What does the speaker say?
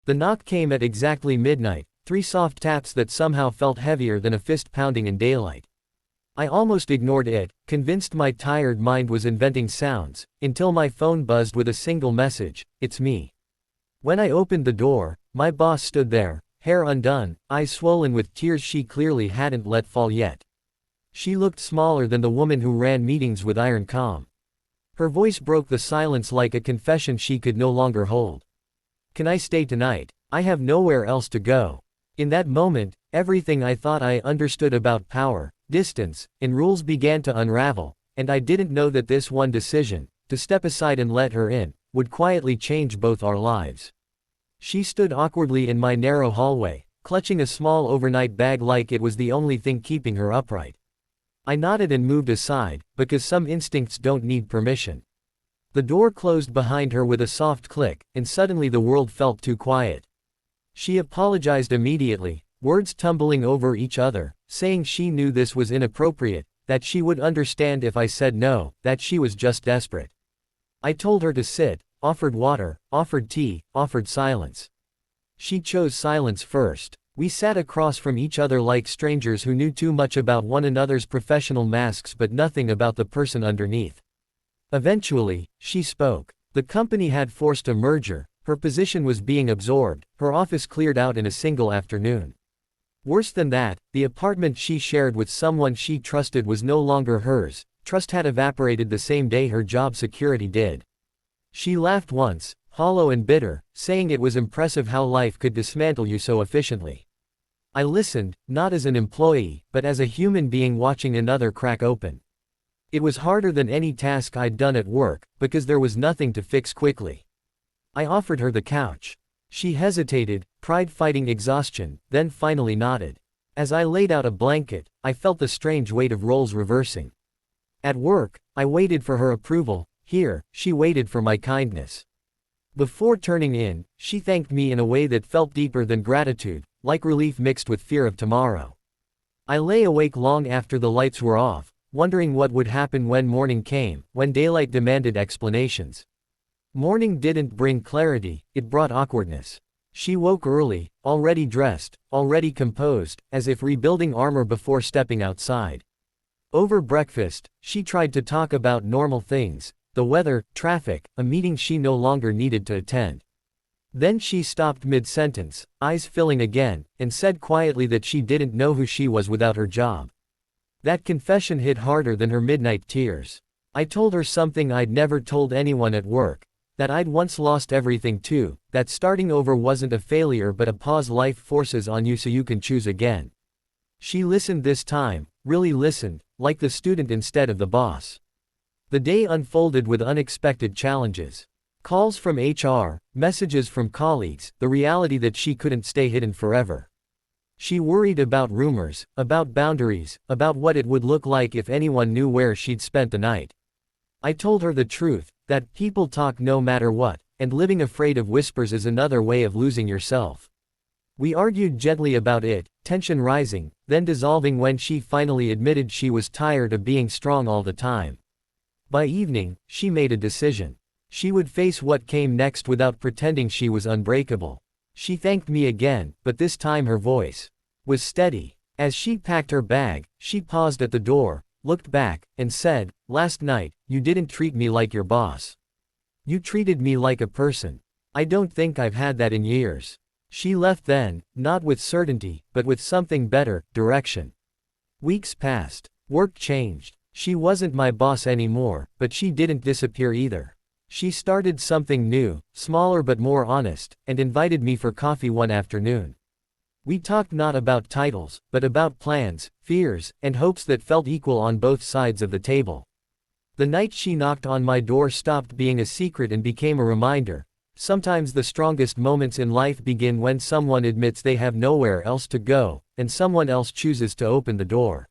The knock came at exactly midnight, 3 soft taps that somehow felt heavier than a fist pounding in daylight. I almost ignored it, convinced my tired mind was inventing sounds, until my phone buzzed with a single message: "It's me." When I opened the door, my boss stood there, hair undone, eyes swollen with tears she clearly hadn't let fall yet. She looked smaller than the woman who ran meetings with iron calm. Her voice broke the silence like a confession she could no longer hold. "Can I stay tonight? I have nowhere else to go." In that moment, everything I thought I understood about power, distance, and rules began to unravel, and I didn't know that this one decision, to step aside and let her in, would quietly change both our lives. She stood awkwardly in my narrow hallway, clutching a small overnight bag like it was the only thing keeping her upright. I nodded and moved aside, because some instincts don't need permission. The door closed behind her with a soft click, and suddenly the world felt too quiet. She apologized immediately, words tumbling over each other, saying she knew this was inappropriate, that she would understand if I said no, that she was just desperate. I told her to sit, offered water, offered tea, offered silence. She chose silence first. We sat across from each other like strangers who knew too much about one another's professional masks but nothing about the person underneath. Eventually, she spoke. The company had forced a merger, her position was being absorbed, her office cleared out in a single afternoon. Worse than that, the apartment she shared with someone she trusted was no longer hers. Trust had evaporated the same day her job security did. She laughed once, hollow and bitter, saying it was impressive how life could dismantle you so efficiently. I listened, not as an employee, but as a human being watching another crack open. It was harder than any task I'd done at work, because there was nothing to fix quickly. I offered her the couch. She hesitated, pride fighting exhaustion, then finally nodded. As I laid out a blanket, I felt the strange weight of roles reversing. At work, I waited for her approval. Here, she waited for my kindness. Before turning in, she thanked me in a way that felt deeper than gratitude, like relief mixed with fear of tomorrow. I lay awake long after the lights were off, wondering what would happen when morning came, when daylight demanded explanations. Morning didn't bring clarity, it brought awkwardness. She woke early, already dressed, already composed, as if rebuilding armor before stepping outside. Over breakfast, she tried to talk about normal things, the weather, traffic, a meeting she no longer needed to attend. Then she stopped mid-sentence, eyes filling again, and said quietly that she didn't know who she was without her job. That confession hit harder than her midnight tears. I told her something I'd never told anyone at work, that I'd once lost everything too, that starting over wasn't a failure but a pause life forces on you so you can choose again. She listened this time, really listened, like the student instead of the boss. The day unfolded with unexpected challenges. Calls from HR, messages from colleagues, the reality that she couldn't stay hidden forever. She worried about rumors, about boundaries, about what it would look like if anyone knew where she'd spent the night. I told her the truth, that people talk no matter what, and living afraid of whispers is another way of losing yourself. We argued gently about it, tension rising, then dissolving when she finally admitted she was tired of being strong all the time. By evening, she made a decision. She would face what came next without pretending she was unbreakable. She thanked me again, but this time her voice was steady. As she packed her bag, she paused at the door, looked back, and said, "Last night, you didn't treat me like your boss. You treated me like a person. I don't think I've had that in years." She left then, not with certainty, but with something better, direction. Weeks passed. Work changed. She wasn't my boss anymore, but she didn't disappear either. She started something new, smaller but more honest, and invited me for coffee one afternoon. We talked not about titles, but about plans, fears, and hopes that felt equal on both sides of the table. The night she knocked on my door stopped being a secret and became a reminder. Sometimes the strongest moments in life begin when someone admits they have nowhere else to go, and someone else chooses to open the door.